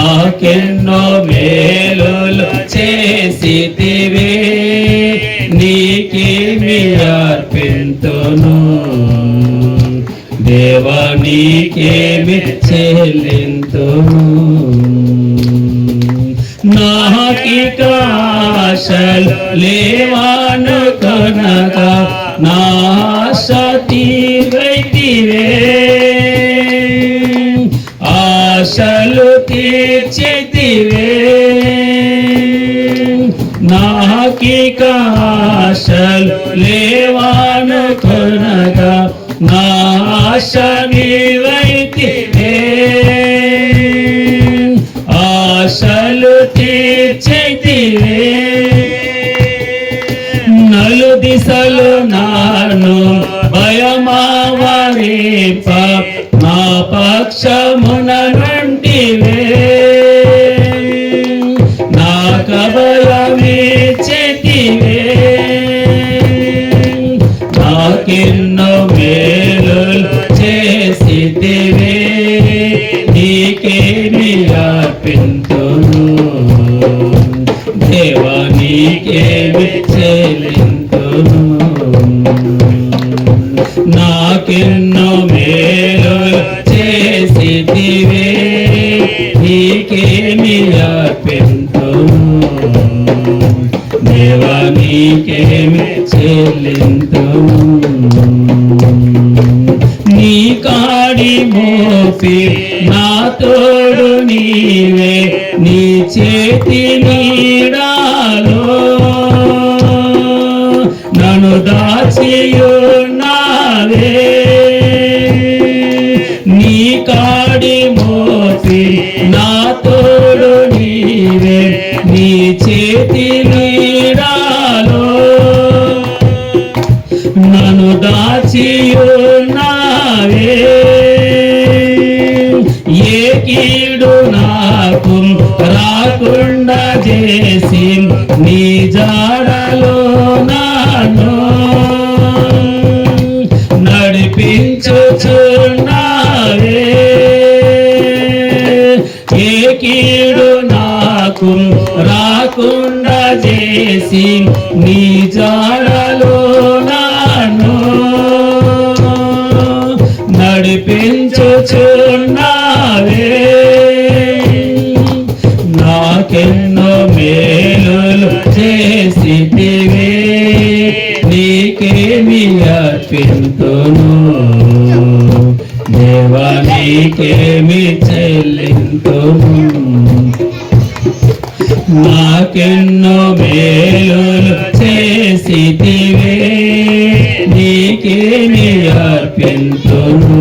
నాకెన్నో మేలులు చేసితివే, నీకేమి అర్పింతును దేవా, నీకేమి చెల్లింతును. నాకిక ఆశలు లేవనుకొనగా నా ఆశ తీర్చితివే, ఆశలు తీర్చితివే. నాకిక ఆశలు లేవనుకొనగా నా ఆశ నీవైతివే, ఆశలు తీర్చితివే. నలు దిశలు నాను భయమావరేప, నా పక్షమున నుండివే, నాకభయమిచ్చితివే. నాకెన్నో మేలులు చేసితివే, నీకేమి అర్పింతును దేవా, నీకేమి చెల్లింతును. నాకెన్నో మేలులు చేసితివే, నీకేమి అర్పింతును దేవా, నీకేమి చెల్లింతును. నీ కాడి మోపి నా తోడు నీవే, నీ చేతి నీడాలో నన్ను దాచియున్నావే. నీ కాడి మోపి నా తోడు నీవే, నీ చేతి నీడాలో నన్ను దాచియున్నావే. ఏ కీడు నాకు రాకుండా చేసి నీ జాడలో నన్ను నడిపించుచున్నావే. ఏ కీడు నాకు రాకుండా చేసి నీ జాడలో నన్ను నడిపించుచున్నావే. నాకెన్నో మేలులు చేసితివే, నీకేమి అర్పింతును దేవా, నీకేమి చెల్లింతును. నాకెన్నో మేలులు చేసితివే, నీకేమి అర్పింతును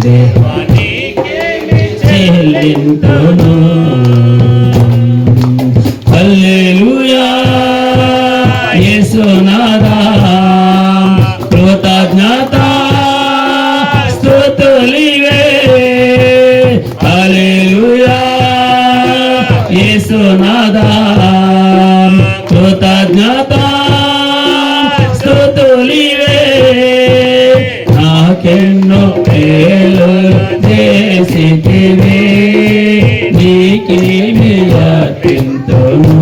దేవా, నీకేమి చెల్లింతును. హల్లెలూయా యేసునాథా, కృతజ్ఞత స్తుతులివే. హల్లెలూయా యేసునాథా, కృతజ్ఞత స్తుతులివే. నాకెన్నో మేలులు చేసితివే, నీకేమి అర్పింతును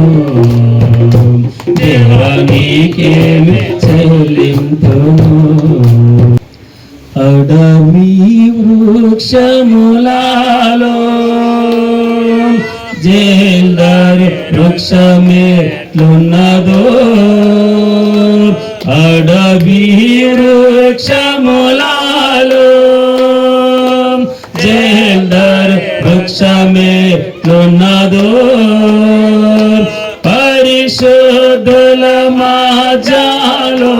దేవా, నీకేమి చెల్లింతును. అడవి వృక్షములలో జేందరి వృక్షమెట్లున్నదో, అడవి వృక్షములలో జేందరి వృక్షమెట్లున్నదో, పరిశుద్ధుల మాజాలో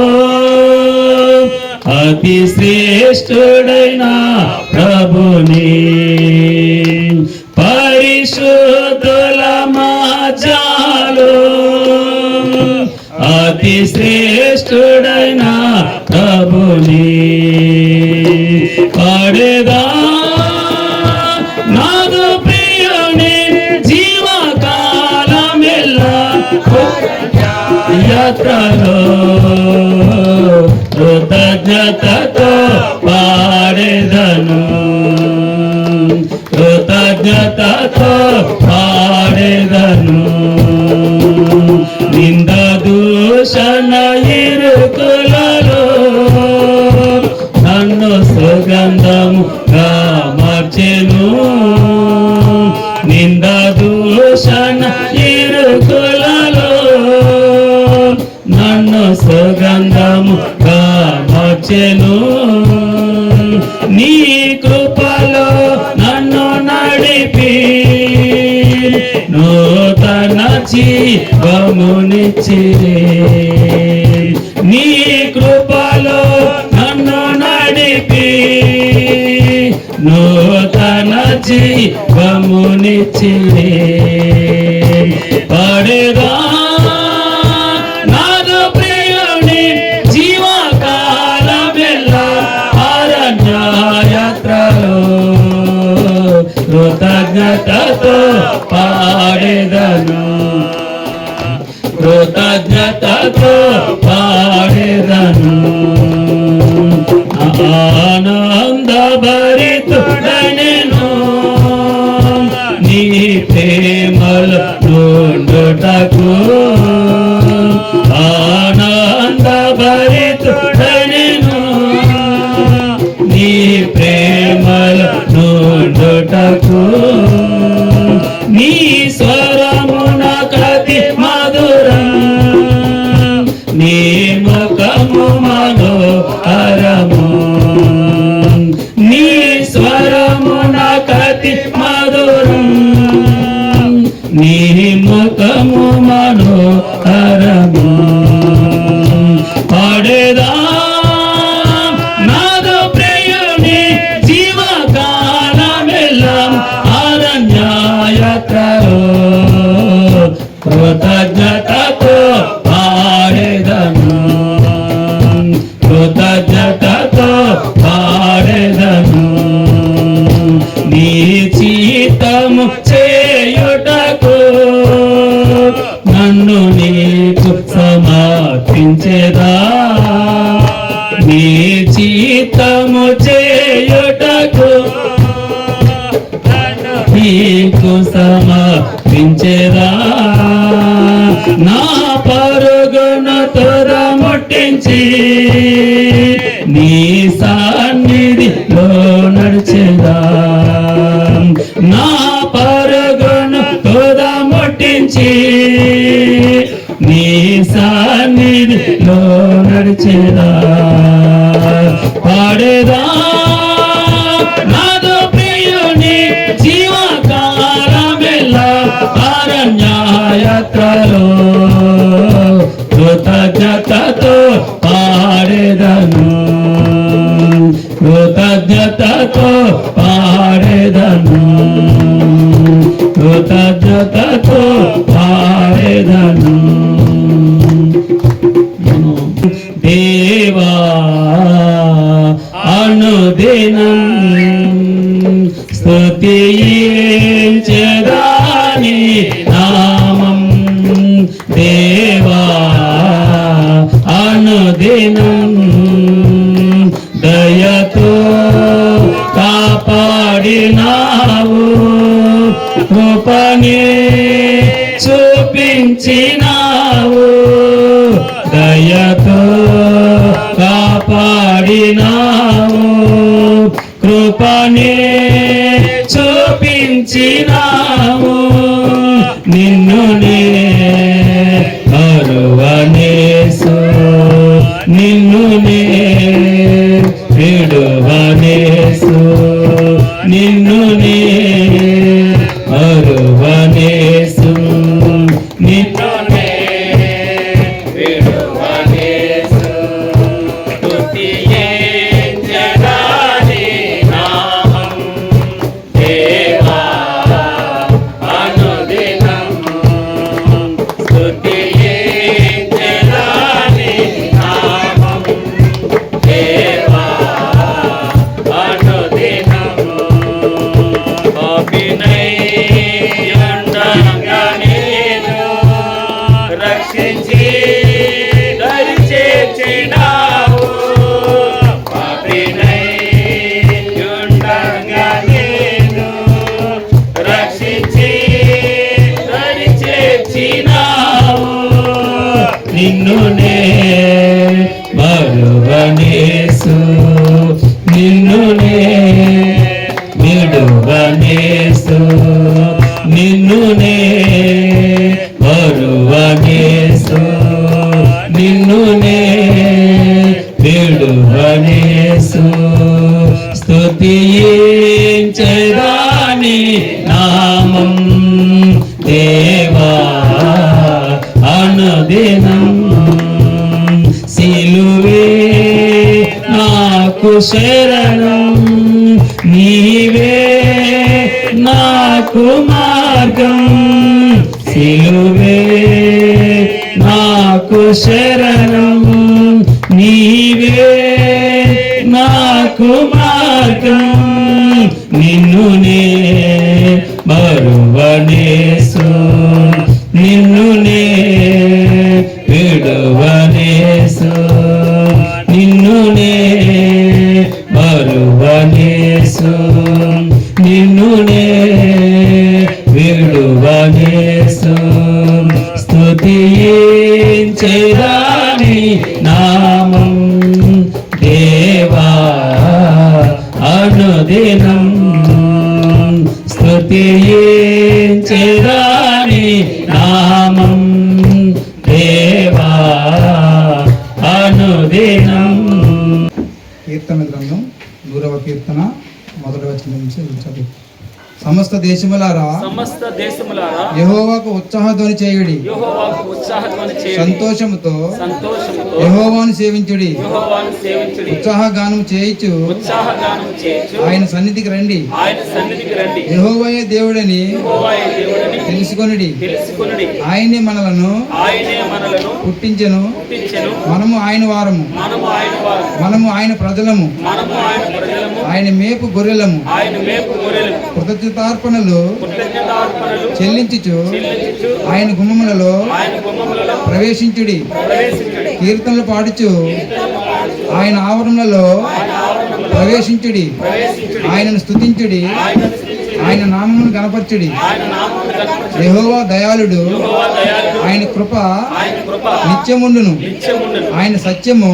అతి శ్రేష్ఠుడైన ప్రభుని, పరిశుద్ధుల మాజాలో అతి శ్రేష్ఠుడైన ప్రభుని పాడేదా. నాదు ప్రియుని జీవకాలమెల్లా యాత్రలో కృతజ్ఞతతో పాడేదను, కృతజ్ఞత కృతజ్ఞతతో పాడెదను. నింద దూషణ ఇరుకులలో నన్ను సుగంధముగా మార్చెను. నింద దూషణ ఇరుకులలో నన్ను సుగంధముగా మార్చెను. నీ కృపలో నన్ను నడిపి నూతన జీవమునిచ్చిరే. నీ కృపలో నన్ను నడిపి నూతన జీవమునిచ్చిరే. పడేదా నాదు ప్రియుని జీవకాలమెల్లా అరణ్యయాత్రలో కృతజ్ఞతతో పాడెదను. కృతజ్ఞతతో పాడెదను. ఆనందభరితుడనెను నీ ప్రేమలో నుండుటకు. ఆనందభరితుడనెను నీ ప్రేమలో నుండుటకు. నీ స్వరమున కతి మధురం నీ ముఖము మనోహరము. నీ స్వరమున కతి మధురం నీ ముఖము మనోహరము. పాడేదా నాదు ప్రియుని జీవకాలమెల్లా అరణ్యయాత్రలో కృతజ్ఞతతో పాడెదను. కృతజ్ఞతతో పాడెదను. నీ చిత్తము చేయుటకు నన్ను నీకు సమర్పించెదా. నీ చిత్తము చేయుటకు నీకు సమర్పించెదా. నా పరుగును తుదముట్టించి నీ సన్నిధిలో నడిచెదా. నా పరుగును తుదముట్టించి నీ సన్నిధిలో నడిచెదా. పాడేదా నాదు ప్రియుని జీవకాలమెల్లా అరణ్యయాత్రలో కృతజ్ఞతతో పాడెదను. కృతజ్ఞతతో పాడెదను. కృతజ్ఞతతో పాడెదను. దేవా అనుదినం స్తుతించెదాని నామం. దేవా అనుదినం దయతో కాపాడినావు. కృపనే చూపించినావు. దయతో కాపాడినావు. కృపనే చూపించినావు. నిన్ను నే మరువనేసు. నిన్ను నే విడువనేసు. నిన్ను నే మరువనేసు. నిన్ను నే విడువనేసు. స్తుతించెదాని నామం. దేవా అనుదినం నిన్నునే మరువనేసు నిన్నునే విడువనేసు నిన్నునే మరువనేసు నిన్నునే విడువనేసు స్తుతించెదాని నామం దేవా అనుదినం సిలువే నాకు శరణం నీవే నాకు మార్గం సిలువే నాకు శరణం నీవే నాకు మార్గం నిన్నునే మరువనేసు నిన్నునే విడువనేసు నిన్నునే మరువనేసు నిన్నునే విడువనేసు స్తుతించెదాని నామం దేవా అనుదినం స్తుతించెదాని నామం దేవా అనుదినం. కీర్తన గ్రంథం 100వ కీర్తన 1వ వచనం నుంచి చదువు. సమస్త దేశములారా యెహోవాకు ఉత్సాహధ్వని చేయుడి, సంతోషముతో యెహోవాను సేవించుడి, ఉత్సాహగానం చేయించు ఆయన సన్నిధికి రండి, యెహోవాయే దేవుడని తెలుసుకొనుడి. ఆయనే మనలను పుట్టించెను, మనము ఆయన వారము, మనము ఆయన ప్రజలము, ఆయన మేపు గొర్రెలము. కృతజ్ఞతార్పణలు చెల్లించుచు ఆయన గుమ్మములలో ప్రవేశించుడి. కీర్తనలు పాడుచు ఆయన ఆవరణలో ప్రవేశించుడి. ఆయనను స్తుతించుడి, ఆయన నామమును గణపరచుడి. యెహోవా దయాళుడు, ఆయన కృప నిత్యముండును, ఆయన సత్యము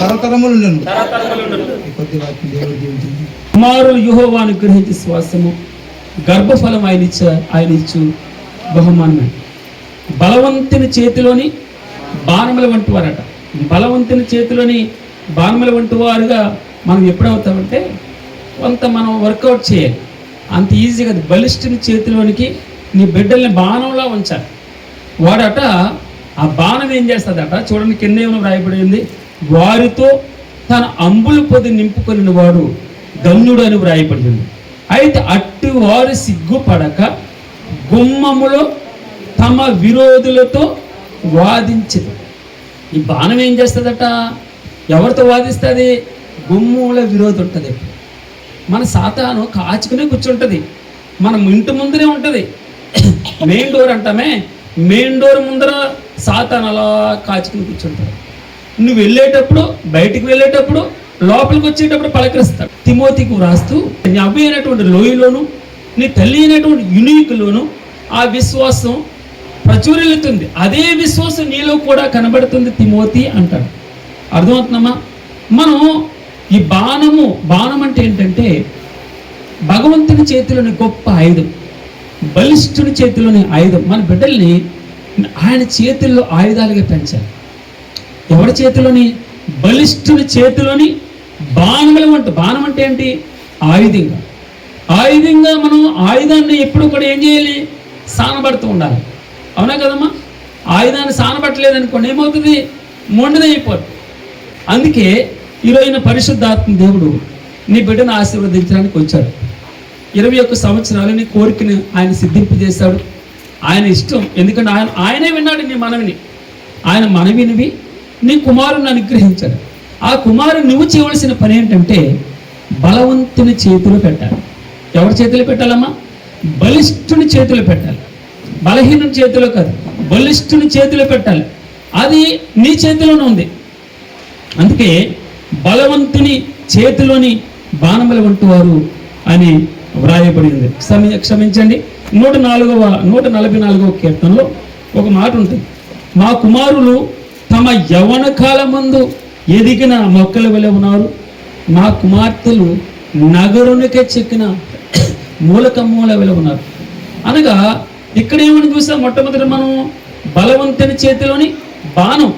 తరతరములుండును. కొద్ది వాక్యం దేవుడు దీవించండి. కుమారులు యెహోవాను గ్రహించి శ్వాసము గర్భఫలం ఆయన ఇచ్చు బహుమానం. బలవంతుని చేతిలోని బాణముల వంటి వారట. బలవంతుని చేతిలోని బాణముల వంటి వారుగా మనం ఎప్పుడవుతామంటే కొంత మనం వర్కౌట్ చేయాలి. అంత ఈజీగా బలిష్ఠుని చేతిలోనికి నీ బిడ్డల్ని బాణంలా ఉంచాలి. వాడట ఆ బాణం ఏం చేస్తుందట చూడండి, కింద ఏమైనా వ్రాయబడింది, వారితో తన అంబుల పొది నింపుకొని వాడు ధన్యుడు అని వ్రాయబడింది. అయితే అట్టి వారు సిగ్గుపడక గుమ్మములో తమ విరోధులతో వాదించదు. ఈ బాణం ఏం చేస్తుందట, ఎవరితో వాదిస్తుంది? గుమ్మముల విరోధి ఉంటుంది. మన సాతాను కాచుకునే కూర్చుంటుంది, మన ఇంటి ముందరే ఉంటుంది. మెయిన్ డోర్ అంటామే, మెయిన్ డోర్ ముందర సాతాను అలా కాచుకుని కూర్చుంటాడు. నువ్వు వెళ్ళేటప్పుడు, బయటికి వెళ్ళేటప్పుడు, లోపలికి వచ్చేటప్పుడు పలకరిస్తాడు. తిమోతికి రాస్తూ నీ అవ్వ అయినటువంటి లోయలోను నీ తల్లి అయినటువంటి యునీకులోను ఆ విశ్వాసం ప్రచురిల్లుతుంది. అదే విశ్వాసం నీలో కూడా కనబడుతుంది తిమోతి అంటాడు. అర్థమవుతుందమ్మా? మనం ఈ బాణం అంటే ఏంటంటే భగవంతుని చేతిలోని గొప్ప ఆయుధం, బలిష్ఠుని చేతిలోని ఆయుధం. మన బిడ్డల్ని ఆయన చేతుల్లో ఆయుధాలుగా పెంచాలి. ఎవరి చేతిలోని? బలిష్ఠుని చేతిలోని బాణములు వంటి. బాణం అంటే ఏంటి? ఆయుధంగా మనం ఆయుధాన్ని ఎప్పుడు కూడా ఏం చేయాలి? సానబడుతూ ఉండాలి. అవునా కదమ్మా? ఆయుధాన్ని సానబట్టలేదనుకోండి ఏమవుతుంది? మొండిదైపోతుంది. అందుకే ఈరోజున పరిశుద్ధాత్మ దేవుడు నీ బిడ్డను ఆశీర్వదించడానికి వచ్చాడు. 21 సంవత్సరాలు నీ కోరికని ఆయన సిద్ధింపజేశాడు. ఆయన ఇష్టం, ఎందుకంటే ఆయనే విన్నాడు నీ మనవిని. ఆయన మనవినివి నీ కుమారుని అనుగ్రహించాడు. ఆ కుమారుని నువ్వు చేయవలసిన పని ఏంటంటే బలవంతుని చేతిలో పెట్టాలి. ఎవరి చేతిలో పెట్టాలమ్మా? బలిష్ఠుని చేతిలో పెట్టాలి. బలహీనుని చేతిలో కాదు, బలిష్ఠుని చేతిలో పెట్టాలి. అది నీ చేతిలోనే ఉంది. అందుకే బలవంతుని చేతిలోని బాణముల వంటి వారు అని వ్రాయబడింది. క్షమించండి, 144వ కీర్తనలో ఒక మాట ఉంటుంది, మా కుమారులు తమ యవ్వన కాలమందు ఎదిగిన మొక్కల వలె ఉన్నారు. మా కుమార్తెలు నగరునికే చెక్కిన మూలకమ్మూల వలె ఉన్నారు. అనగా ఇక్కడ ఏమని చూసాం? మొట్టమొదటి మనం బలవంతుని చేతిలోని బాణం.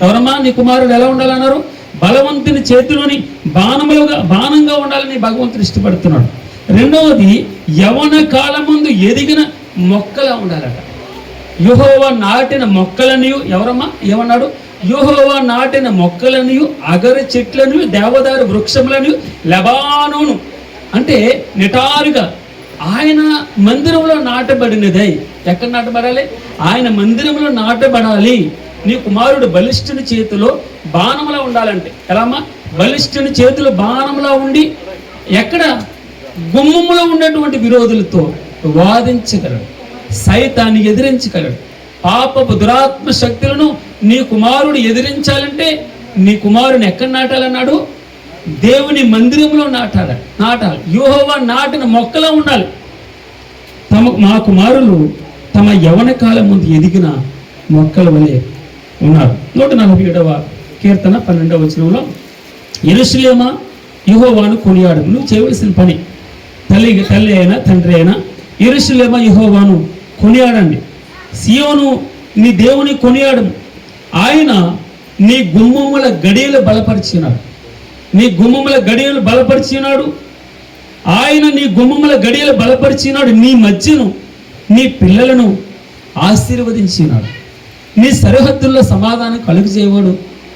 ఎవరమ్మా నీ కుమారుడు ఎలా ఉండాలన్నారు? బలవంతుని చేతిలోని బాణంగా ఉండాలని భగవంతుడు ఇష్టపడుతున్నాడు. రెండవది యవ్వన కాలమందు ఎదిగిన మొక్కలా ఉండాలట. యెహోవా నాటిన మొక్కలనియు, ఎవరమ్మా ఏమన్నాడు? యెహోవా నాటిన మొక్కలనియు, అగరు చెట్లనియు, దేవదారు వృక్షములనియు, లెబానోను అంటే నిటారుగా ఆయన మందిరంలో నాటబడినదై. ఎక్కడ నాటబడాలి? ఆయన మందిరంలో నాటబడాలి. నీ కుమారుడు బలిష్ఠుని చేతిలో బాణంలా ఉండాలంటే ఎలామా? బలిష్ఠుని చేతిలో బాణంలా ఉండి ఎక్కడ? గుమ్మంలో ఉన్నటువంటి విరోధులతో వాదించగలడు, సైతాన్ని ఎదిరించగలడు. పాపపు దురాత్మ శక్తులను నీ కుమారుడు ఎదిరించాలంటే నీ కుమారుని ఎక్కడ నాటాలన్నాడు? దేవుని మందిరంలో నాటాలి. యెహోవా నాటిన మొక్కలా ఉండాలి. మా కుమారులు తమ యవ్వన కాలం ముందు ఎదిగిన మొక్కల వలె ఉన్నారు. 147వ కీర్తన 12వ వచనంలో, యెరూషలేమా యెహోవాను కొనియాడు. నువ్వు చేయవలసిన పని, తల్లి అయినా తండ్రి అయినా, యెరూషలేమా యెహోవాను కొనియాడండి. సియోను నీ దేవుని కొనియాడము. ఆయన నీ గుమ్మముల గడియలు బలపరిచినాడు. నీ గుమ్మముల గడియలు బలపరిచినాడు. ఆయన నీ గుమ్మముల గడియలు బలపరిచినాడు. నీ మధ్యను నీ పిల్లలను ఆశీర్వదించినాడు. నీ సరిహద్దుల్లో సమాధానం కలుగజేయవాడు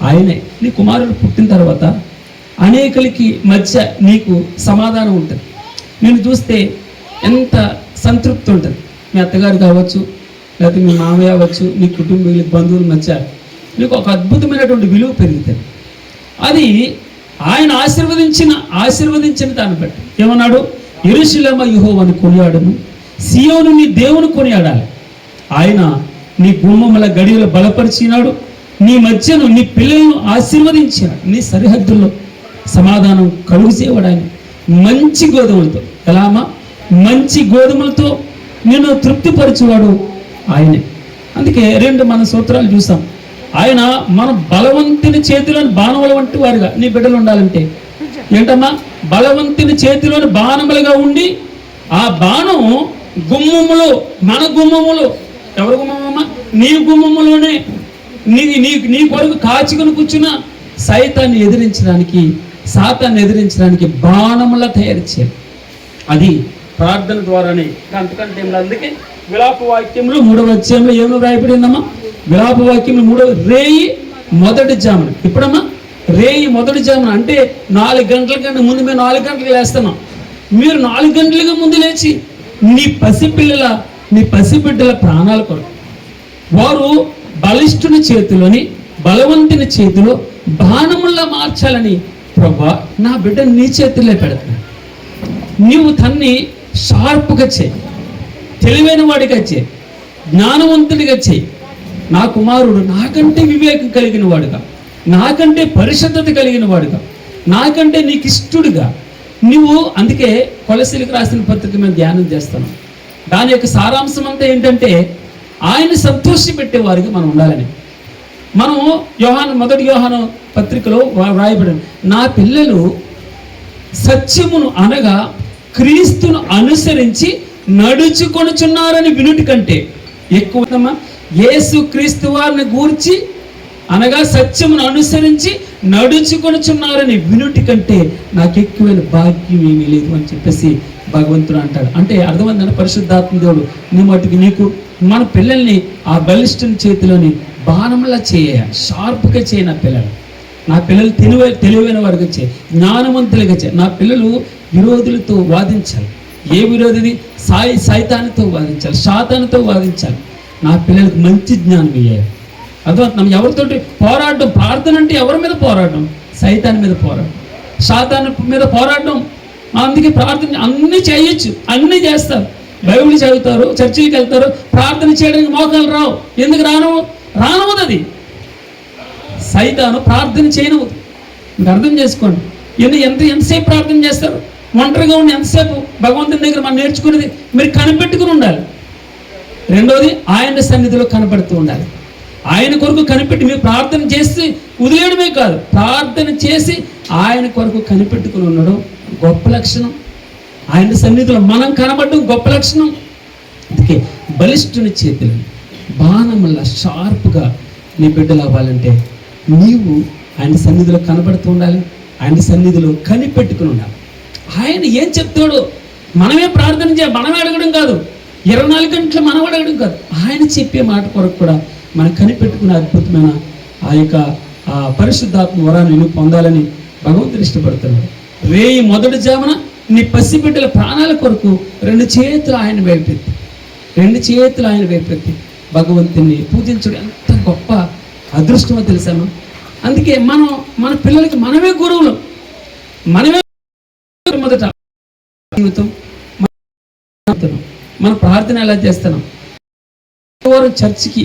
ఆయనే. నీ కుమారుడు పుట్టిన తర్వాత అనేకులకి మధ్య నీకు సమాధానం ఉంటుంది. నేను చూస్తే ఎంత సంతృప్తి ఉంటుంది. మీ అత్తగారు కావచ్చు, లేకపోతే మీ మామయ్య అవ్వచ్చు, నీ కుటుంబీకుల బంధువుల మధ్య నీకు ఒక అద్భుతమైనటువంటి విలువ పెరుగుతుంది. అది ఆయన ఆశీర్వదించిన దాన్ని బట్టి. ఏమన్నాడు? యెరూషలేమా యెహోవాను కొనియాడును, సియోను నీ దేవుని కొనియాడాలి. ఆయన నీ గుమ్మముల గడియలు బలపరిచినాడు. నీ మధ్యను నీ పిల్లలను ఆశీర్వదించినాడు. నీ సరిహద్దుల్లో సమాధానం కలుగుచేవాడు ఆయన. మంచి గోధుమలతో, ఎలామా? మంచి గోధుమలతో నిన్ను తృప్తిపరచువాడు ఆయనే. అందుకే మన సూత్రాలు చూసాం. ఆయన మన బలవంతుని చేతిలోని బాణముల వంటి వారుగా నీ బిడ్డలు ఉండాలంటే ఏంటమ్మా? బలవంతుని చేతిలోని బాణములుగా ఉండి ఆ బాణం గుమ్మములో, మన గుమ్మములో, ఎవరి గుమ్మమ్మా? నీ గుమ్మములోనే నీ కొరకు కాచుకుని కూర్చున్న సాతాన్ని ఎదిరించడానికి బాణములా తయారు చేయాలి. అది ప్రార్థన ద్వారానే. అంతకంటే అందుకే విలాప వాక్యంలో 3వ అధ్యాయంలో ఏమో రాయబడిందమ్మా? విలాప వాక్యంలో 3వ రేయి మొదటి జామున. ఇప్పుడమ్మా రేయి మొదటి జామున అంటే 4 గంటల కంటే ముందు మేము 4 గంటలకు లేస్తున్నాం. మీరు 4 గంటలకు ముందు లేచి నీ పసిబిడ్డల ప్రాణాల కొరకు వారు బలిష్ఠుని చేతిలోని బలవంతుని చేతిలో బాణముల్లా మార్చాలని ప్రభా నా బిడ్డను నీ చేతుల్లో పెడతాను. నీవు తన్ని షార్ప్గా చేయి, తెలివైన వాడిగా చేయి, జ్ఞానవంతుడిగా చేయి. నా కుమారుడు నాకంటే వివేకం కలిగిన వాడుగా, నాకంటే పరిశుద్ధత కలిగిన వాడుగా, నాకంటే నీకు ఇష్టడుగా నువ్వు. అందుకే కొలసీలకు రాసిన పత్రిక మేము ధ్యానం చేస్తాను. దాని యొక్క సారాంశం అంతా ఏంటంటే ఆయన సంతోషపెట్టేవారుగా మనం ఉండాలని. మనం మొదటి యోహాను పత్రికలో వ్రాయబడింది, నా పిల్లలు సత్యమును అనగా క్రీస్తును అనుసరించి నడుచుకొనుచున్నారని వినుటి కంటే ఎక్కువ యేసు క్రీస్తు వారిని గూర్చి అనగా సత్యమును అనుసరించి నడుచుకొనుచున్నారని వినుటి కంటే నాకు ఎక్కువైన భాగ్యం ఏమీ లేదు అని చెప్పేసి భగవంతుడు అంటాడు. అంటే అర్థమైందని పరిశుద్ధాత్మ దేవుడు నీ మటుకు నీకు మన పిల్లల్ని ఆ బలిష్ఠుని చేతిలోని బాణంలా చేయాలి. షార్ప్గా చేయి. నా పిల్లలు తెలివైన వారుగా చేయి, జ్ఞానవంతులుగా చేయి. నా పిల్లలు విరోధులతో వాదించాలి. ఏ విరోధిది? సైతానితో వాదించాలి, శాతానితో వాదించాలి. నా పిల్లలకు మంచి జ్ఞానం ఇయ్యాలి. అర్థమవుతున్నాం? ఎవరితోటి పోరాడడం? ప్రార్థన అంటే ఎవరి మీద పోరాడడం? సైతాన్ మీద పోరాడడం, శాతాన్ మీద పోరాడడం. అందుకే ప్రార్థన అన్నీ చేయొచ్చు, అన్నీ చేస్తారు. బైబిల్ చదువుతారు, చర్చికి వెళ్తారు, ప్రార్థన చేయడానికి మోకాలు రావు. ఎందుకు రానవదు? అది సైతాను ప్రార్థన చేయనవద్దు. మీకు అర్థం చేసుకోండి. ఎంతసేపు ప్రార్థన చేస్తారు? ఒంటరిగా ఉండి ఎంతసేపు భగవంతుని దగ్గర మనం నేర్చుకునేది మీరు కనిపెట్టుకుని ఉండాలి. రెండోది ఆయన సన్నిధిలో కనపడుతూ ఉండాలి. ఆయన కొరకు కనిపెట్టి మీరు ప్రార్థన చేసి వదిలేయడమే కాదు, ప్రార్థన చేసి ఆయన కొరకు కనిపెట్టుకుని ఉండడం గొప్ప లక్షణం. ఆయన సన్నిధిలో మనం కనబడడం గొప్ప లక్షణం. అందుకే బలిష్ఠుని చేతులు బాణముల షార్ప్గా నీ బిడ్డలు అవ్వాలంటే నీవు ఆయన సన్నిధిలో కనబడుతూ ఉండాలి, ఆయన సన్నిధిలో కనిపెట్టుకుని ఉండాలి. ఆయన ఏం చెప్తాడో మనమే ప్రార్థన చేయాలి, మనమే అడగడం కాదు, 24 గంటలు మనం అడగడం కాదు, ఆయన చెప్పే మాట కొరకు కూడా మనం కనిపెట్టుకునే అద్భుతమైన ఆ యొక్క పరిశుద్ధాత్మ వరాన్ని నువ్వు పొందాలని భగవంతుడు ఇష్టపడుతున్నాడు. రేయి మొదటి జామున నీ పసిబిడ్డల ప్రాణాల కొరకు 2 చేతులు ఆయన వైపెత్తి, 2 చేతులు ఆయన వైపెత్తి భగవంతుని పూజించడం ఎంత గొప్ప అదృష్టమో తెలుసామా. అందుకే మన పిల్లలకి మనమే గురువులు, మనమే మొదట జీవితం. మన ప్రార్థన ఎలా చేస్తున్నాం, చర్చికి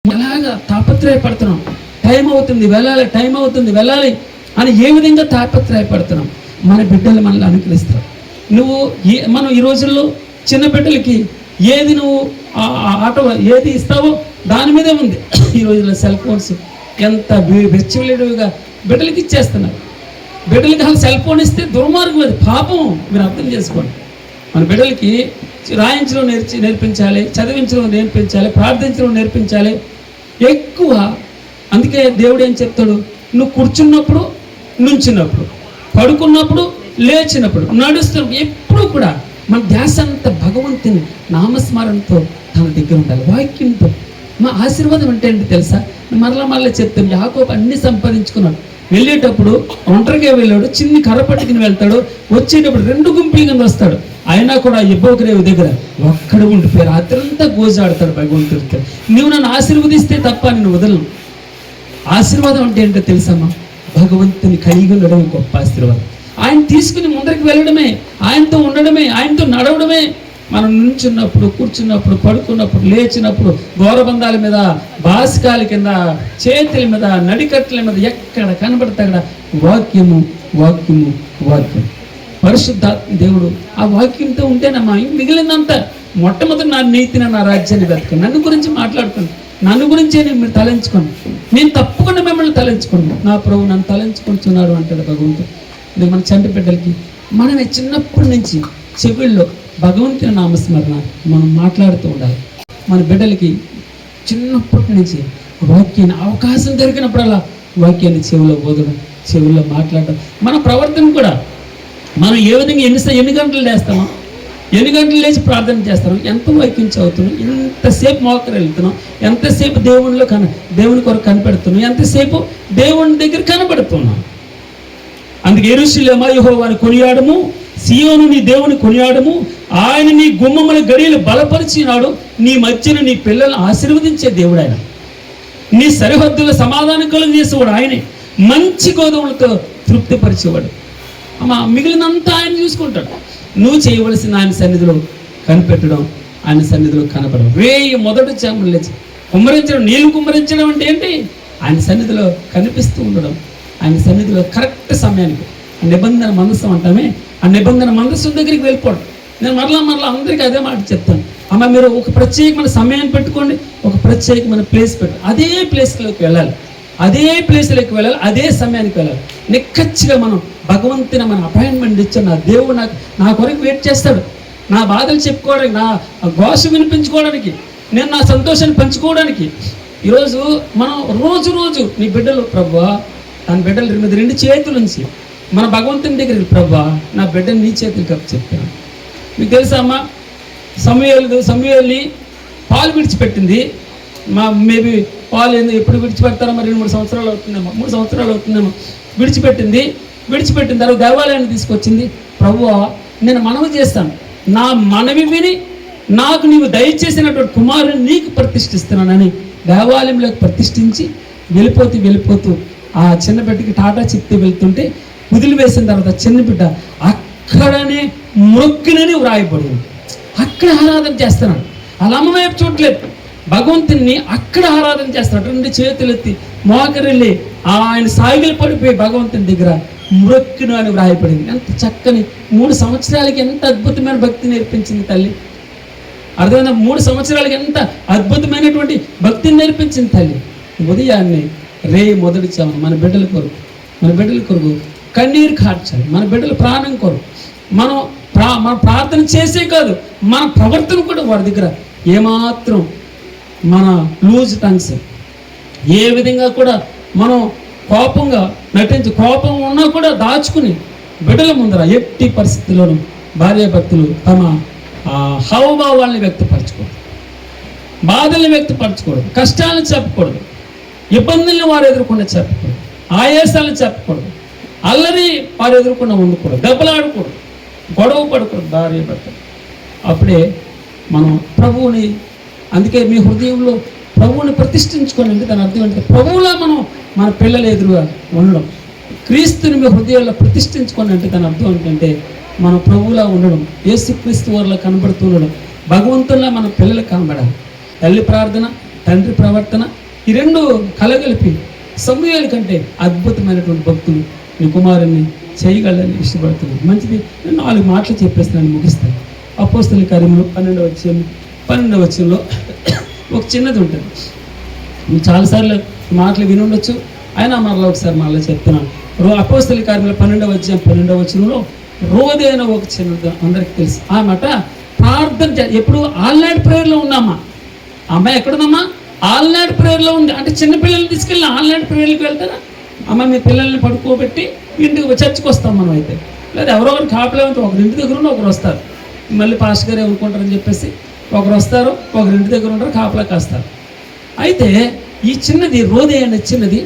ఎలాగా తాపత్రయపడుతున్నాం, టైం అవుతుంది వెళ్ళాలి అని ఏ విధంగా తాపత్రయపడుతున్నాం. మన బిడ్డలు మనల్ని అనుకరిస్తారు. మనం ఈ రోజుల్లో చిన్న బిడ్డలకి ఏది నువ్వు ఆటో ఏది ఇస్తావో దాని మీదే ఉంది. ఈ రోజుల్లో సెల్ ఫోన్స్ ఎంత వెచ్చలేడుగా బిడ్డలకి ఇచ్చేస్తున్నారు. బిడ్డలకి అసలు సెల్ ఫోన్ ఇస్తే దుర్మార్గం, అది పాపం. మీరు అర్థం చేసుకోండి. మన బిడ్డలకి రాయించడం నేర్పించాలి, చదివించడం నేర్పించాలి, ప్రార్థించడం నేర్పించాలి ఎక్కువ. అందుకే దేవుడు ఏం చెప్తాడు, నువ్వు కూర్చున్నప్పుడు, నుంచున్నప్పుడు, పడుకున్నప్పుడు, లేచినప్పుడు, నడుస్తున్నప్పుడు ఎప్పుడు కూడా మన ధ్యాస అంతా భగవంతుని నామస్మరణతో తన దగ్గర ఉండాలి, వాక్యంతో. మా ఆశీర్వాదం అంటే ఏంటి తెలుసా? మరలా చెప్తాను. యాకోబు అన్ని సంపాదించుకున్నాడు. వెళ్ళేటప్పుడు ఒంటరిగా వెళ్ళాడు, చిన్ని కర్ర పట్టుకుని వెళ్తాడు, వచ్చేటప్పుడు 2 గుంపుల కింద వస్తాడు. అయినా కూడా ఇబ్బోకరేవు దగ్గర ఒక్కడు ఉండిపోయి రాత్రంతా గోజాడతాడు భగవంతుడితో. నువ్వు నన్ను ఆశీర్వదిస్తే తప్ప నేను వదలను. ఆశీర్వాదం అంటే ఏంటో తెలుసమ్మా? భగవంతుని కలిగి ఉండడం గొప్ప ఆశీర్వాదం. ఆయన తీసుకుని ముందరికి వెళ్ళడమే, ఆయనతో ఉండడమే, ఆయనతో నడవడమే. మనం నుంచున్నప్పుడు, కూర్చున్నప్పుడు, పడుకున్నప్పుడు, లేచినప్పుడు, గౌరబంధాల మీద, బాసికాల కింద, చేతుల మీద, నడికట్ల మీద ఎక్కడ కనబడితే అక్కడ వాక్యము వాక్యము వాక్యం. పరిశుద్ధాత్మ దేవుడు ఆ వాక్యంతో ఉంటేనమ్మా మిగిలిందంతా. మొట్టమొదటి నా నీతిని, నా రాజ్యాన్ని వెతకండి, నన్ను గురించి మాట్లాడుకోండి, నన్ను గురించే మీరు తలంచుకోండి, నేను తప్పకుండా మిమ్మల్ని తలంచుకోండి. నా ప్రభు నన్ను తలంచుకుంటున్నాడు అంటాడు భగవంతుడు. ఇది మన చంటి బిడ్డలకి మనమే చిన్నప్పటి నుంచి చెవుల్లో భగవంతుని నామస్మరణ మనం మాట్లాడుతూ ఉండాలి. మన బిడ్డలకి చిన్నప్పటి నుంచి వాక్యాన్ని అవకాశం దొరికినప్పుడల్లా వాక్యాన్ని చెవిలో బోధడం, చెవుల్లో మాట్లాడడం. మన ప్రవర్తన కూడా మనం ఏ విధంగా ఎన్ని గంటలు లేస్తామో, ఎన్ని గంటలు లేచి ప్రార్థన చేస్తాం, ఎంత వాక్యం చదువుతున్నాం, ఎంతసేపు మోకరు వెళ్తున్నాం, ఎంతసేపు దేవుని కొరకు కనిపెడుతున్నాం, ఎంతసేపు దేవుని దగ్గర కనబడుతున్నాం. అందుకే యెరూషలేమా యెహోవాను కొనియాడము, సీయోను నీ దేవుని కొనియాడము, ఆయన నీ గుమ్మముల గడియలు బలపరిచినాడు, నీ మధ్యన నీ పిల్లలను ఆశీర్వదించే దేవుడు ఆయన, నీ సరిహద్దుల సమాధానం కలుగజేసేవాడు ఆయనే, మంచి గోధుమలతో తృప్తిపరిచేవాడు. అమ్మా మిగిలినంతా ఆయన చూసుకుంటాడు. నువ్వు చేయవలసిన ఆయన సన్నిధిలో కనిపెట్టడం, ఆయన సన్నిధిలో కనపడడం. మొదటి జామున లేచి కుమ్మరించడం, నీళ్లు కుమ్మరించడం అంటే ఏంటి? ఆయన సన్నిధిలో కనిపిస్తూ ఉండడం, ఆయన సన్నిధిలో కరెక్ట్ సమయానికి. ఆ నిబంధన మందసం అంటామే, ఆ నిబంధన మందసం దగ్గరికి వెళ్ళిపోవడం. నేను మరలా అందరికీ అదే మాట చెప్తాను. అమ్మ మీరు ఒక ప్రత్యేకమైన సమయాన్ని పెట్టుకోండి, ఒక ప్రత్యేకమైన ప్లేస్ పెట్టు, అదే ప్లేస్లోకి వెళ్ళాలి, అదే సమయానికి వెళ్ళాలి. నిక్కచ్చిగా మనం భగవంతుని మన అపాయింట్మెంట్ ఇచ్చాడు. నా దేవుడు నా కొరకు వెయిట్ చేస్తాడు, నా బాధలు చెప్పుకోవడానికి, నా ఘోష వినిపించుకోవడానికి, నేను నా సంతోషాన్ని పంచుకోవడానికి. ఈరోజు మనం రోజు నీ బిడ్డలు ప్రభువా, తన బిడ్డలు మీద 2 చేతుల నుంచి మన భగవంతుని దగ్గరికి, ప్రభువా నా బిడ్డని నీ చేతులకి అప్పు చెప్పాను. మీకు తెలుసా అమ్మా, సమూయేలుని పాలు విడిచిపెట్టింది. మేబీ పాలు ఎప్పుడు విడిచిపెడతారో మరి 2-3 సంవత్సరాలు అవుతుందేమో, 3 సంవత్సరాలు అవుతుందేమో. విడిచిపెట్టిన తర్వాత దేవాలయాన్ని తీసుకొచ్చింది. ప్రభువా నేను మనవి చేస్తాను, నా మనవి విని నాకు నీవు దయచేసినటువంటి కుమారుని నీకు ప్రతిష్ఠిస్తున్నానని దేవాలయంలోకి ప్రతిష్ఠించి వెళ్ళిపోతూ ఆ చిన్న బిడ్డకి టాటా చెప్తూ వెళ్తుంటే వదిలివేసిన తర్వాత చిన్న బిడ్డ అక్కడనే మొక్కినని వ్రాయబడింది. అక్కడ ఆరాధన చేస్తున్నాడు. అలా అమ్మ వైపు చూడలేదు, భగవంతుని అక్కడ ఆరాధన చేస్తున్నాడు. 2 చేతులు ఎత్తి మోకరిల్లి ఆయన సాగిలు పడిపోయి భగవంతుని దగ్గర మొక్కిన అని వ్రాయబడింది. ఎంత చక్కని 3 సంవత్సరాలకి ఎంత అద్భుతమైన భక్తి నేర్పించింది తల్లి. అర్థమైన 3 సంవత్సరాలకి ఎంత అద్భుతమైనటువంటి భక్తిని నేర్పించింది తల్లి. ఉదయాన్నే మొదటి చావు మన బిడ్డల కొరకు కన్నీరు కార్చాలి. మన బిడ్డల ప్రాణం కొరకు మనం ప్రార్థన చేసే కాదు, మన ప్రవర్తన కూడా వారి దగ్గర ఏమాత్రం మన లూజ్ టంగ్స్ ఏ విధంగా కూడా మనం కోపంగా కోపం ఉన్నా కూడా దాచుకుని బిడ్డల ముందర ఎట్టి పరిస్థితుల్లోనూ భార్యాభర్తలు తమ హావభావాల్ని వ్యక్తపరచకూడదు, బాధల్ని వ్యక్తపరచకూడదు, కష్టాలను చెప్పకూడదు, ఇబ్బందుల్ని వారు ఎదుర్కొంటే చెప్పకూడదు, ఆయాసాలను చెప్పకూడదు, అల్లరి వారు ఎదుర్కొన్న ఉండకూడదు, దెబ్బలాడకూడదు, గొడవ పడకూడదు భార్యాభర్తలు. అప్పుడే మనం ప్రభువుని, అందుకే మీ హృదయంలో ప్రభువుని ప్రతిష్ఠించుకోండి. అంటే దాని అర్థం ఏంటంటే ప్రభువులా మనం మన పిల్లల ఎదురుగా ఉండడం, క్రీస్తుని మీ హృదయాల్లో ప్రతిష్ఠించుకోండి. అంటే దాని అర్థం ఏంటంటే మనం ప్రభువులా ఉండడం, యేసుక్రీస్తు వారిలో కనబడుతూ ఉండడం, భగవంతుల్లా మన పిల్లలకు కనబడాలి. తల్లి ప్రార్థన, తండ్రి ప్రవర్తన, ఈ 2 కలగలిపి సమూయేలు కంటే అద్భుతమైనటువంటి భక్తులు నీ కుమారుని చేయగలని ఇష్టపడుతున్నాను. మంచిది, నేను 4 మాటలు చెప్పేస్తున్నాను, ముగిస్తాను. అపోస్తల కార్యములు 12వ వచనంలో ఒక చిన్నది ఉంటుంది. నువ్వు చాలాసార్లు మాటలు విని ఉండొచ్చు, అయినా మరలా ఒకసారి మళ్ళీ చెప్తున్నాను. అపోస్తల కార్యములు 12వ వచనంలో రోదే అయిన ఒక చిన్నది అందరికి తెలుసు. ఆ మాట ప్రార్థన ఎప్పుడు ఆల్ నైట్ ప్రేయర్లో ఉన్నామా? అమ్మాయి ఎక్కడుందమ్మా? ఆల్ నైట్ ప్రేయర్లో ఉంది. అంటే చిన్నపిల్లల్ని తీసుకెళ్ళి ఆల్ నైట్ ప్రేయర్కి వెళ్తారా? అమ్మ మీ పిల్లల్ని పడుకోబెట్టి ఇంటికి చర్చకు వస్తాం మనం. అయితే లేదా ఎవరో ఒకరు కాపలేమంటే ఒకరి ఇంటి దగ్గర ఉండి ఒకరు వస్తారు, మళ్ళీ పాస్టర్ గారు ఏమనుకుంటారని చెప్పేసి ఒకరు వస్తారు, ఒకరి ఇంటి దగ్గర ఉంటారు, కాపలా కాస్తారు. అయితే ఈ చిన్నది రోదే అనే చిన్నది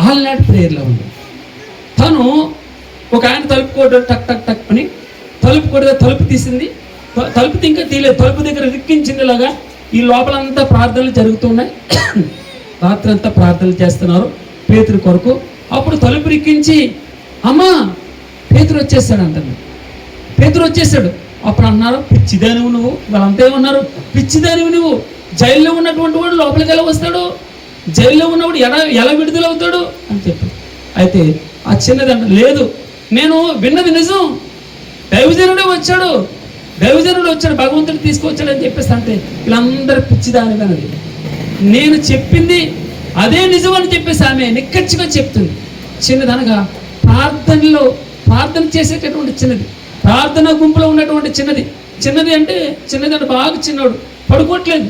ఆల్ నైట్ ప్రేయర్లో ఉంది. తను ఒక ఆయన తలుపు కొట్టాడు, టక్ టక్ టక్ అని తలుపు కొడితే తలుపు తీసింది, తలుపు ఇంకా తీయలేదు, తలుపు దగ్గర రిక్కించిందిలాగా. ఈ లోపలంతా ప్రార్థనలు జరుగుతున్నాయి, రాత్రి అంతా ప్రార్థనలు చేస్తున్నారు పేతురు కొరకు. అప్పుడు తలుపు రిక్కించి అమ్మా పేతురు వచ్చేసాడు అంటారు. పేతురు వచ్చేసాడు. అప్పుడు అన్నారు, పిచ్చిదానివి నువ్వు. వాళ్ళంతా ఏమన్నారు? పిచ్చిదానివి నువ్వు. జైల్లో ఉన్నటువంటి వాడు లోపలికి ఎలా వస్తాడు? జైల్లో ఉన్నవాడు ఎలా విడుదలవుతాడు అని చెప్పి. అయితే ఆ చిన్నదంట, లేదు నేను విన్నది నిజం, దైవజనుడే వచ్చాడు, భగవంతుడు తీసుకొచ్చాడు అని చెప్పేసి. అంటే వీళ్ళందరూ పిచ్చిదాని అన్నది. నేను చెప్పింది అదే నిజం అని చెప్పేసి ఆమె నిక్కచ్చిగా చెప్తుంది. చిన్నదనగా ప్రార్థన చేసేటటువంటి చిన్నది, ప్రార్థన గుంపులో ఉన్నటువంటి చిన్నది అంటే బాగా చిన్నవాడు, పడుకోవట్లేదు.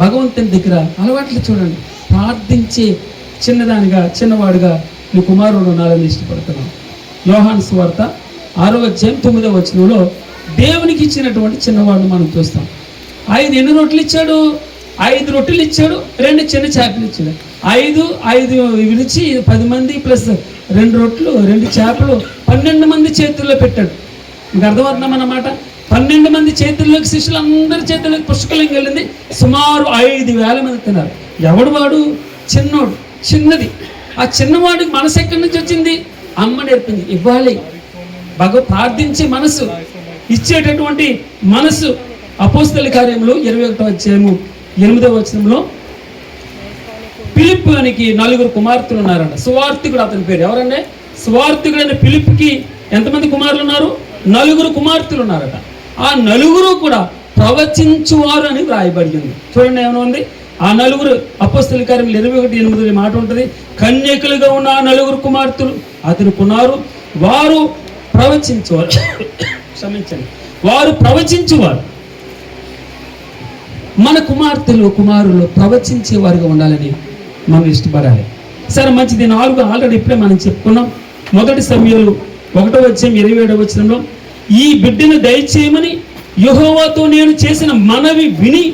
భగవంతుని దగ్గర అలవాట్లు చూడండి, ప్రార్థించే చిన్నవాడుగా నీ కుమారుడు ఉండాలని ఇష్టపడుతున్నాను. యోహాను సువార్త 6వ అధ్యాయం 9వ వచనంలో దేవునికి ఇచ్చినటువంటి చిన్నవాడు మనం చూస్తాం. 5 రొట్టెలు ఇచ్చాడు, 5 రొట్టెలు ఇచ్చాడు, 2 చిన్న చేపలు ఇచ్చాడు. 5 విడిచి 10 మంది ప్లస్ 2 రొట్టెలు 2 చేపలు 12 మంది చేతుల్లో పెట్టాడు. మీకు అర్థమవుతున్నామన్నమాట. 12 మంది చేతుల్లోకి, శిష్యులందరి చేతుల్లోకి పుష్కలంగా వెళ్ళింది. సుమారు 5,000 మంది తిన్నారు. ఎవడు వాడు? చిన్నది. ఆ చిన్నవాడికి మనసు ఎక్కడి నుంచి వచ్చింది? అమ్మ నేర్పింది. ఇవ్వాలి, ప్రార్థించే మనసు, ఇచ్చేటటువంటి మనసు. అపోస్తల కార్యములు 21వ అధ్యాయము 8వ వచనంలో ఫిలిప్పు అనికి 4 కుమార్తెలు ఉన్నారంట. సువార్తికుడు అతని పేరు. ఎవరంటే? సువార్తికుడైన ఫిలిప్కి ఎంతమంది కుమారులు ఉన్నారు? 4 కుమార్తెలు ఉన్నారట. ఆ 4 కూడా ప్రవచించువారు అని వ్రాయబడింది. చూడండి ఏమైనా ఉంది. ఆ 4 అపోస్తల కార్యములు 21:8 మాట ఉంటుంది. కన్యకులుగా ఉన్న ఆ 4 కుమార్తెలు అతనికి ఉన్నారు. వారు ప్రవచించువారు. క్షమించండి, వారు ప్రవచించువారు. మన కుమారులు ప్రవచించేవారుగా ఉండాలని మనం ఇష్టపడాలి. సరే, మంచిది. 4 ఆల్రెడీ ఇప్పుడే మనం చెప్పుకున్నాం. 1 సమూయేలు 1వ అధ్యాయం 27వ వచనంలో ఈ బిడ్డను దయచేయమని యెహోవాతో నేను చేసిన మనవి విని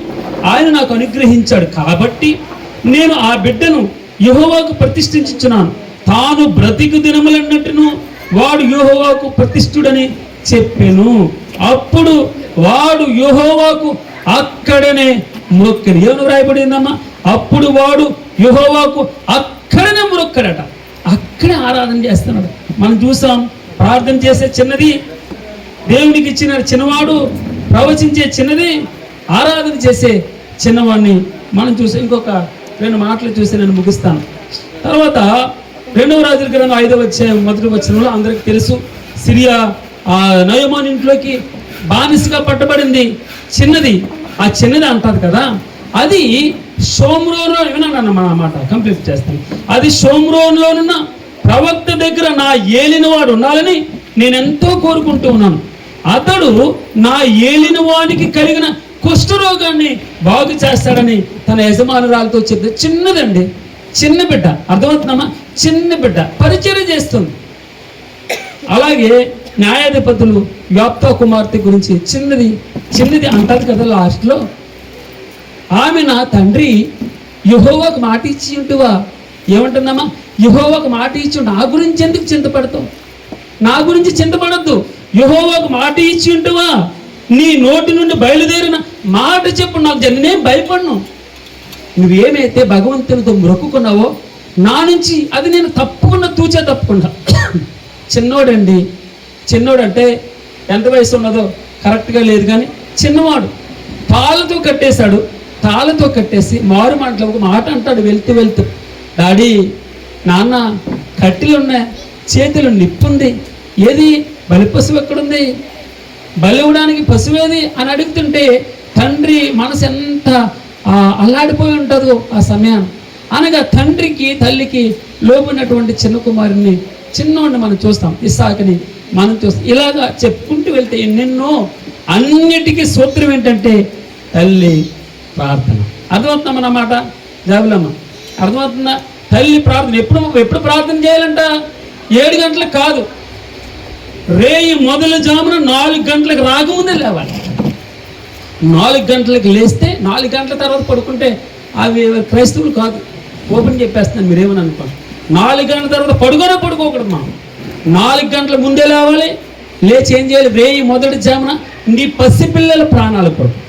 ఆయన నాకు అనుగ్రహించాడు, కాబట్టి నేను ఆ బిడ్డను యెహోవాకు ప్రతిష్ఠించుచున్నాను. తాను బ్రతికు దినములన్నట్టును వాడు యెహోవాకు ప్రతిష్ఠుడని చెప్పెను. అప్పుడు వాడు యెహోవాకు అక్కడనే మ్రొక్కెను. ఏమని రాయబడిందమ్మా? అప్పుడు వాడు యెహోవాకు అక్కడనే మ్రొక్కాడట. అక్కడే ఆరాధన చేస్తున్నాడు. మనం చూసాం, ప్రార్థన చేసే చిన్నది, దేవునికి ఇచ్చిన చిన్నవాడు, ప్రవచించే చిన్నది, ఆరాధన చేసే చిన్నవాడిని మనం చూసాం. ఇంకొక 2 మాటలు చూసి నేను ముగిస్తాను. తర్వాత 2వ రాజుల గ్రంథం 5వ అధ్యాయం 1వ వచనంలో అందరికీ తెలుసు, సిరియా నయమాను ఇంట్లోకి బానిసగా పట్టబడింది. చిన్నది, ఆ చిన్నది అంటారు కదా, అది షోమ్రోన్లో విన్నాను మన మాట కంప్లీట్ చేస్తాను. అది షోమ్రోన్లోనున్న ప్రవక్త దగ్గర నా ఏలినవాడు ఉండాలని నేను ఎంతో కోరుకుంటూ ఉన్నాను. అతడు నా ఏలినవానికి కలిగిన కుష్ఠరోగాన్ని బాగు చేస్తాడని తన యజమానురాలతో చెప్తే, చిన్నదండి, చిన్న బిడ్డ, అర్థమవుతున్నామా, చిన్న బిడ్డ పరిచయం చేస్తుంది. అలాగే న్యాయాధిపతులు యాప్తా కుమార్తె గురించి చిన్నది అంటారు కదా లాస్ట్లో, ఆమె నా తండ్రి యెహోవాకు మాట ఇచ్చి ఉంటువా, ఏమంటుందమ్మా, యెహోవాకు మాట ఇచ్చి నా గురించి ఎందుకు చింతపడతావు, నా గురించి చింతపడద్దు, యెహోవాకు మాట ఇచ్చి ఉంటువా, నీ నోటి నుండి బయలుదేరిన మాట చెప్పు, నాకు నేనేం భయపడను, నువ్వేమైతే భగవంతునితో మొక్కుకున్నావో నా నుంచి అది నేను తప్పకుండా తప్పుకుండా. చిన్నోడండి, చిన్నోడంటే ఎంత వయసు ఉన్నదో కరెక్ట్గా లేదు కానీ చిన్నవాడు తాళ్ళతో కట్టేశాడు. తాళ్ళతో కట్టేసి మారు మాటలు ఒక మాట అంటాడు వెళ్తూ, డాడీ నాన్న కట్టెలు ఉన్నాయి, చేతులు నిప్పుంది, ఏది బలి పశువు ఎక్కడుంది, బలి ఇవ్వడానికి పశువేది అని అడుగుతుంటే తండ్రి మనసు ఎంత అల్లాడిపోయి ఉంటుందో ఆ సమయాన్ని. అనగా తండ్రికి తల్లికి లోబడినటువంటి చిన్న కుమారుని, చిన్నోడిని మనం చూస్తాం, ఇస్సాకుని మనం చూస్తాం. ఇలాగా చెప్పుకుంటూ వెళ్తే ఎన్నెన్నో, అన్నిటికీ సూత్రం ఏంటంటే తల్లి ప్రార్థన. అర్థమవుతుందన్నమాట జాబులమ్మ, అర్థమవుతుందా? తల్లి ప్రార్థన ఎప్పుడు ప్రార్థన చేయాలంట? 7 గంటలకు కాదు, రేయి మొదలు జామున 4 గంటలకు రాకముందే లేవాలి. 4 గంటలకు లేస్తే 4 గంటల తర్వాత పడుకుంటే అవి క్రైస్తవులు కాదు, ఓపెన్ చెప్పేస్తున్నాను, మీరేమని అనుకోండి. 4 గంటల తర్వాత పడుకోకూడదు. మనం 4 గంటల ముందే లేవాలి, లేచి ఏం చేయాలి? రేయి మొదటి జామున నీ పసిపిల్లల ప్రాణాల కొరకు,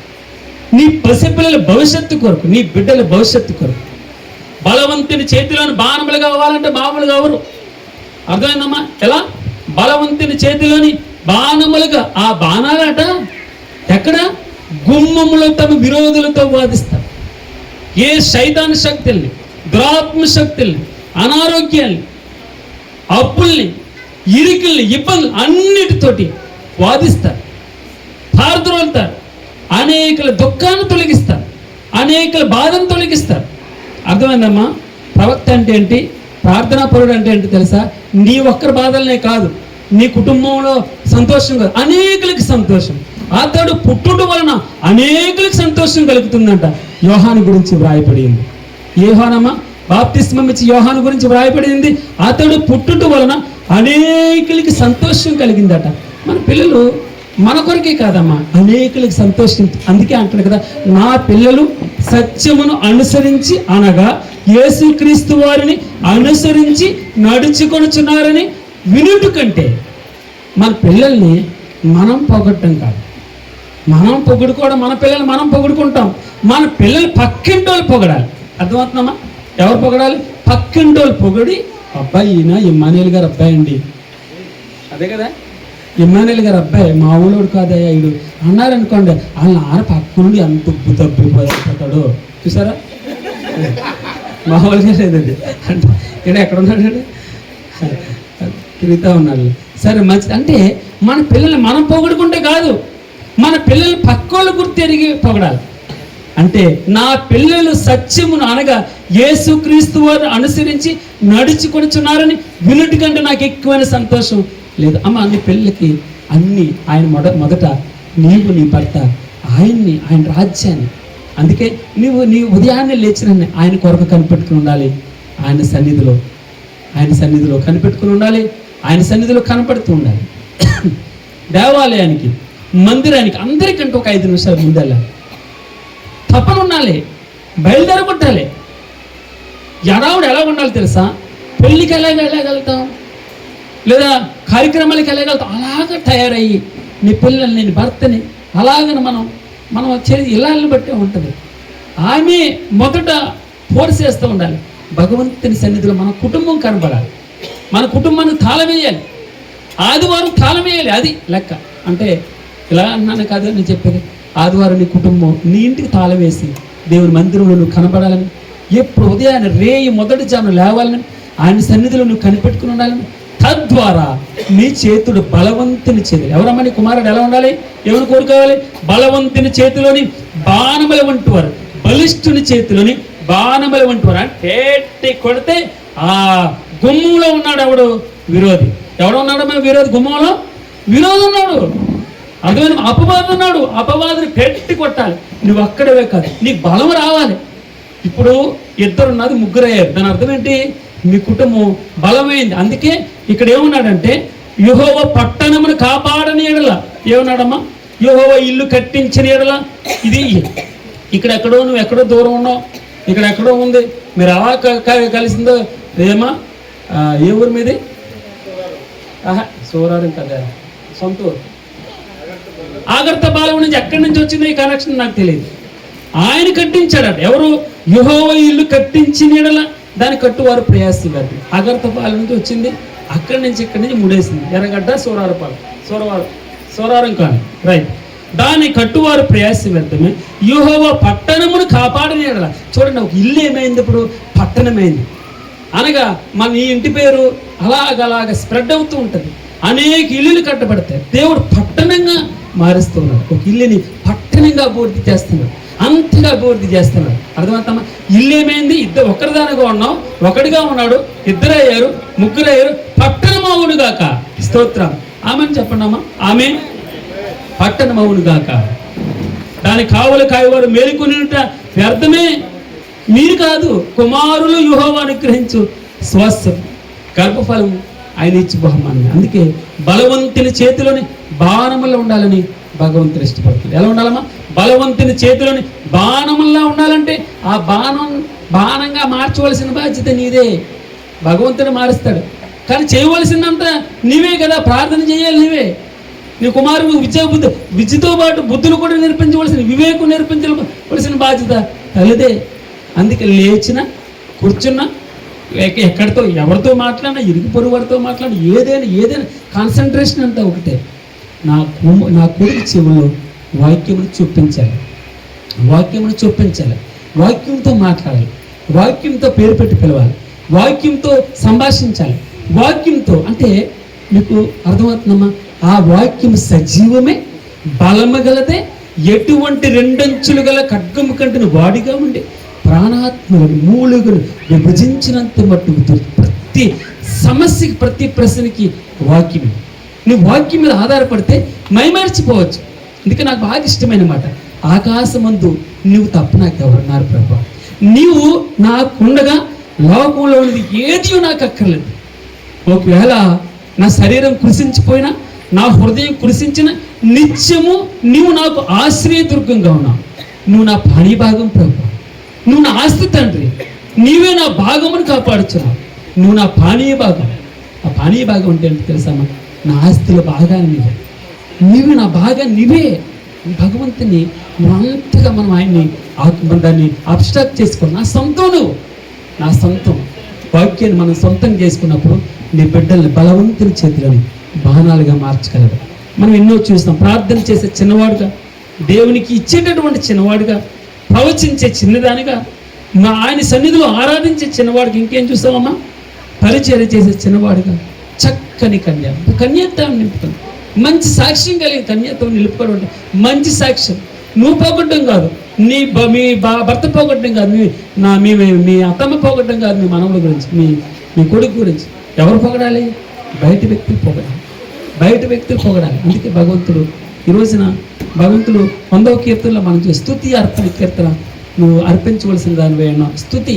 నీ పసిపిల్లల భవిష్యత్తు కొరకు, నీ బిడ్డల భవిష్యత్తు కొరకు. బలవంతుని చేతిలోని బాణములు కావాలంటే మామూలుగా ఎవరు, అర్థమైందమ్మా? ఎలా? బలవంతుని చేతిలోని బాణములుగా, ఆ బాణాలట ఎక్కడ? గుమ్మములో తమ విరోధులతో వాదిస్తారు. ఏ శైతాను శక్తుల్ని, దురాత్మ శక్తుల్ని, అనారోగ్యాల్ని, అప్పుల్ని, ఇరుకుల్ని, ఇబ్బందులు అన్నిటితోటి వాదిస్తారు, పారద్రోలుతారు, అనేకల దుఃఖాన్ని తొలగిస్తారు, అనేకల బాధను తొలగిస్తారు. అర్థమైందమ్మా? ప్రవక్త అంటే ఏంటి, ప్రార్థనా పరుడు అంటే ఏంటి తెలుసా? నీ ఒక్కరి బాధలనే కాదు, నీ కుటుంబంలో సంతోషం కాదు, అనేకులకి సంతోషం. అతడు పుట్టుట వలన అనేకులకు సంతోషం కలుగుతుందంట. యోహాను గురించి వ్రాయబడింది. యోహానమ్మ బాప్తిస్మం ఇచ్చి యోహాను గురించి వ్రాయబడింది. అతడు పుట్టుట వలన అనేకులకి సంతోషం కలిగిందట. మన పిల్లలు మన కొరకే కాదమ్మా, అనేకులకి సంతోషం. అందుకే అంటాడు కదా, నా పిల్లలు సత్యమును అనుసరించి, అనగా యేసుక్రీస్తు వారిని అనుసరించి నడుచుకొనుచున్నారని వినుట కంటే, మన పిల్లల్ని మనం పొగట్టం కాదు, మనం పొగుడుకోవడం, మన పిల్లల్ని మనం పొగుడుకుంటాం. మన పిల్లలు పక్కింటోళ్ళు పొగడాలి. అర్థమవుతుందమ్మా? ఎవరు పొగడాలి? పక్కింటోళ్ళు పొగిడి, అబ్బాయి ఈయన ఇమ్మానుయేల్ గారు అబ్బాయి అండి, అదే కదా ఇమ్మానుయేల్ గారు అబ్బాయి, మామూలుడు కాదయ్యా ఈడు అన్నారనుకోండి, వాళ్ళ నాన్న పక్క నుండి ఎంత తప్పిపోతాడో చూసారా? మామూలుగా లేదండి. అంటే ఇక్కడ ఎక్కడ ఉన్నాడు, తిరుగుతూ ఉన్నాడు. సరే మంచిది. అంటే మన పిల్లల్ని మనం పొగుడుకుంటే కాదు, మన పిల్లలు పక్కోళ్ళు గుర్తెరిగి పొగడాలి. అంటే నా పిల్లలు సత్యమును, అనగా యేసుక్రీస్తు వారు అనుసరించి నడుచుకొనుచున్నారని వినుట కంటే నాకు ఎక్కువైన సంతోషం లేదు. అమ్మ, నీ పిల్లలకి అన్నీ ఆయన మొదట నీవు, నీ భర్త, ఆయన రాజ్యాన్ని. అందుకే నీ ఉదయాన్నే లేచిన ఆయన కొరకు కనిపెట్టుకుని ఉండాలి. ఆయన సన్నిధిలో కనిపెట్టుకుని ఉండాలి. ఆయన సన్నిధిలో కనపడుతూ ఉండాలి. దేవాలయానికి, మందిరానికి అందరికంటే ఒక 5 నిమిషాలు ముందెళ్ళాలి. తప్పన ఉండాలి, బయలుదేరగొట్టాలి. ఎడావుడు ఎలా ఉండాలి తెలుసా? పెళ్ళికి వెళ్ళగలుగుతాం, లేదా కార్యక్రమాలకి వెళ్ళగలుగుతాం. అలాగ తయారయ్యి నీ పిల్లల్ని, నీ భర్తని అలాగని మనం ఇళ్ళని బట్టే ఉంటుంది. ఆమె మొదట ఫోర్స్ చేస్తూ ఉండాలి. భగవంతుని సన్నిధిలో మన కుటుంబం కనబడాలి, మన కుటుంబానికి తాళం వేయాలి. ఆదివారం తాళం వేయాలి, అది లెక్క. అంటే ఇలా అన్నాను కాదు నేను చెప్పేది. ఆదివారం నీ కుటుంబం, నీ ఇంటికి తాళం వేసి దేవుని మందిరంలో నువ్వు కనపడాలని, ఎప్పుడు ఉదయాన్నే రేయి మొదటి జామున లేవాలని, ఆయన సన్నిధిలో నువ్వు కనిపెట్టుకుని ఉండాలని, తద్వారా నీ చేతుడు బలవంతుని చేతులు. ఎవరమ్మా నీ కుమారుడు ఎలా ఉండాలి? ఎవరు కోరుకోవాలి? బలవంతుని చేతిలోని బాణముల వంటి వారు, బలిష్ఠుని చేతిలోని బాణముల వంటి వారు. అంటే పెట్టి కొడితే ఆ గుమ్మంలో ఉన్నాడు ఎవడు? విరోధి. ఎవడు ఉన్నాడు? మన విరోధి గుమ్మంలో విరోధి ఉన్నాడు. అర్థమైన అపవాదం ఉన్నాడు. అపవాదిని పెట్టి కొట్టాలి. నువ్వు అక్కడవే కాదు, నీకు బలం రావాలి. ఇప్పుడు ఇద్దరున్నది ముగ్గురు అయ్యారు. దాని అర్థం ఏంటి? మీ కుటుంబం బలమైంది. అందుకే ఇక్కడ ఏమన్నాడంటే యెహోవా పట్టణమును కాపాడని ఎడల, ఏమన్నాడమ్మా? యెహోవా ఇల్లు కట్టించిన ఎడల. ఇది ఇక్కడ ఎక్కడో, నువ్వు ఎక్కడో దూరం ఉన్నావు, ఇక్కడ ఎక్కడో ఉంది. మీరు అలా కలిసిందో ఏమా? ఏ ఊరు మీది? సోరారం కదా, సొంత ఊరు. ఆగర్త బాలం నుంచి ఎక్కడి నుంచి వచ్చింది ఈ కనెక్షన్ నాకు తెలియదు. ఆయన కట్టించాడట. ఎవరు? యెహోవా ఇల్లు కట్టించిన ఎడల దాని కట్టువారు ప్రయాసగారు. ఆగర్త బాలం నుంచి వచ్చింది. అక్కడి నుంచి ఇక్కడి నుంచి ముడేసింది. ఎర్రగడ్డ సోరారపాలెం, సోరారం కాదు, రైట్. దాని కట్టువారు ప్రయాస వ్యర్థమే. యెహోవా పట్టణమును కాపాడని ఎడల. చూడండి, ఒక ఇల్లు ఏమైంది? ఇప్పుడు పట్టణమైంది. అనగా మన ఈ ఇంటి పేరు అలాగలాగ స్ప్రెడ్ అవుతూ ఉంటుంది. అనేక ఇల్లులు కట్టబడతాయి. దేవుడు పట్టణంగా మారుస్తున్నాడు. ఒక ఇల్లుని పట్టణంగా అభివృద్ధి చేస్తున్నాడు. అంతగా అభివృద్ధి చేస్తున్నాడు. అర్థమవుతామా? ఇల్లు ఏమైంది? ఇద్దరు ఒకరిదానిగా ఉన్నాం, ఒకటిగా ఉన్నాడు, ఇద్దరు అయ్యారు, ముగ్గురు అయ్యారు. పట్టణమవును గాక. స్తోత్రం. ఆమెను చెప్పండి అమ్మా. ఆమె పట్టణమవును గాక. దాని కావలి కాయవారు మేలుకొనిట వ్యర్థమే. మీరు కాదు, కుమారులు యెహోవా అనుగ్రహించు స్వాస్థ్యం, గర్భఫలం ఆయన ఇచ్చి బహుమానం. అందుకే బలవంతుని చేతిలోని బాణముల్లో ఉండాలని భగవంతుడు ఇష్టపడుతుంది. ఎలా ఉండాలమ్మా? బలవంతుని చేతిలోని బాణముల్లా ఉండాలంటే ఆ బాణంగా మార్చవలసిన బాధ్యత నీదే. భగవంతుడు మారుస్తాడు, కానీ చేయవలసిందంతా నీవే కదా. ప్రార్థన చేయాలి నీవే. నీ కుమారుడు విద్యతో పాటు బుద్ధులు కూడా నేర్పించవలసిన, వివేకం నేర్పించవలసిన బాధ్యత తల్లిదే. అందుకే లేచిన, కూర్చున్నా, లేక ఎక్కడితో ఎవరితో మాట్లాడినా, ఇరుగు పొరుగు వారితో మాట్లాడినా, ఏదైనా కాన్సన్ట్రేషన్ అంతా ఒకటే. నా కొడుకు చెవుల్లో వాక్యమును చూపించాలి. వాక్యంతో మాట్లాడాలి. వాక్యంతో పేరు పెట్టి పిలవాలి. వాక్యంతో సంభాషించాలి. వాక్యంతో అంటే మీకు అర్థమవుతుందమ్మా? ఆ వాక్యం సజీవమే, బలము గలదే, ఎటువంటి రెండంచులు గల ఖడ్గము కంటిన వాడిగా ఉండి ప్రాణాత్మలను మూలుగులు విభజించినంత మట్టుకు ప్రతి సమస్యకి, ప్రతి ప్రశ్నకి వాక్యమే. నువ్వు వాక్యం మీద ఆధారపడితే మైమరిచిపోవచ్చు. అందుకే నాకు బాగా ఇష్టమైన మాట, ఆకాశమందు నువ్వు తప్ప నాకు ఎవరున్నారు ప్రభా? నీవు నాకుండగా లోకంలో ఉన్నది ఏది నాకు అక్కర్లేదు. ఒకవేళ నా శరీరం కృషించిపోయినా, నా హృదయం కృషించిన, నిత్యము నీవు నాకు ఆశ్రయదుర్గంగా ఉన్నావు. నువ్వు నా పాణిభాగం ప్రభు, నువ్వు నా ఆస్తి తండ్రి, నీవే నా భాగమును కాపాడుచున్నావు. నువ్వు నా పానీయ భాగం. ఆ పానీయ భాగం అంటే ఏంటి తెలుసామా? నా ఆస్తిలో భాగాన్ని నీవే, నీవే నా భాగం, నీవే భగవంతుని. నువ్వు అంతగా మనం ఆయన్ని దాన్ని అబ్స్ట్రాక్ట్ చేసుకో. నా సొంతం, నువ్వు నా సొంతం. వాక్యాన్ని మనం సొంతం చేసుకున్నప్పుడు నీ బిడ్డల్ని బలవంతుని చేతులని బాణాలుగా మార్చగలడు. మనం ఎన్నో చూస్తాం. ప్రార్థన చేసే చిన్నవాడుగా, దేవునికి ఇచ్చేటటువంటి చిన్నవాడుగా, ప్రవచించే చిన్నదానిగా, మా ఆయన సన్నిధిలో ఆరాధించే చిన్నవాడికి ఇంకేం చూస్తామమ్మా? పరిచర్య చేసే చిన్నవాడుగా, చక్కని కన్యత్వం నింపుతాను. మంచి సాక్ష్యం కలిగి కన్యత్వం నిలుపుకోవడం, మంచి సాక్ష్యం. నువ్వు పోగొట్టడం కాదు, మీ భర్త పోగొట్టడం కాదు, మీ అత్తమ్మ పోగొట్టడం కాదు, మీ మనవుల గురించి, మీ కొడుకు గురించి ఎవరు పొగడాలి? బయట వ్యక్తులు పొగడాలి. అందుకే భగవంతుడు ఈ రోజున భగవంతుడు 100వ కీర్తనలో మనం స్తుతి అర్పణ కీర్తన నువ్వు అర్పించవలసిన దానివే అన్నావు. స్తుతి